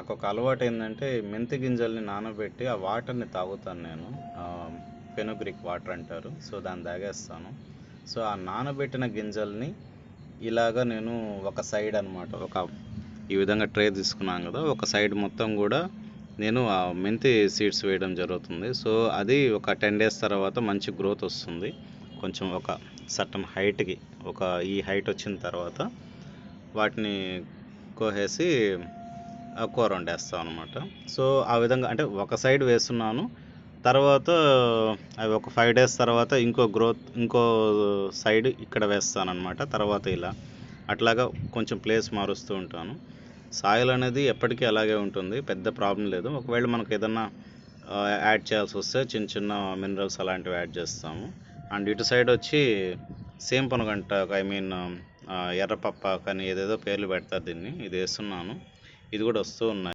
నాకు ఒక అలవాటు ఏంటంటే మెంతి గింజల్ని నానబెట్టి ఆ వాటర్ని తాగుతాను నేను. ఫెనుగ్రిక్ వాటర్ అంటారు. సో దాన్ని తాగేస్తాను. సో ఆ నానబెట్టిన గింజల్ని ఇలాగా నేను ఒక సైడ్ అనమాట, ఈ విధంగా ట్రే తీసుకున్నాను కదా, ఒక సైడ్ మొత్తం కూడా నేను ఆ మెంతి సీడ్స్ వేయడం జరుగుతుంది. సో అది ఒక 10 days తర్వాత మంచి గ్రోత్ వస్తుంది. కొంచెం ఒక సర్టన్ హైట్కి, ఈ హైట్ వచ్చిన తర్వాత వాటిని కోసేసి కూర వండేస్తాం అనమాట. సో ఆ విధంగా అంటే ఒక సైడ్ వేస్తున్నాను, తర్వాత అవి ఒక 5 days తర్వాత ఇంకో సైడ్ ఇక్కడ వేస్తాను అనమాట. తర్వాత ఇలా అట్లాగా కొంచెం ప్లేస్ మారుస్తూ ఉంటాను. సాయిల్ అనేది ఎప్పటికీ అలాగే ఉంటుంది, పెద్ద ప్రాబ్లం లేదు. ఒకవేళ మనకు ఏదన్నా యాడ్ చేయాల్సి వస్తే చిన్న చిన్న మినరల్స్ అలాంటివి యాడ్ చేస్తాము. అండ్ ఇటు సైడ్ వచ్చి సేమ్ పనుగంట, ఎర్రపప్ప కానీ ఏదేదో పేర్లు పెడతారు దీన్ని, ఇది వేస్తున్నాను. ఇది కూడా వస్తూ ఉన్నాయి.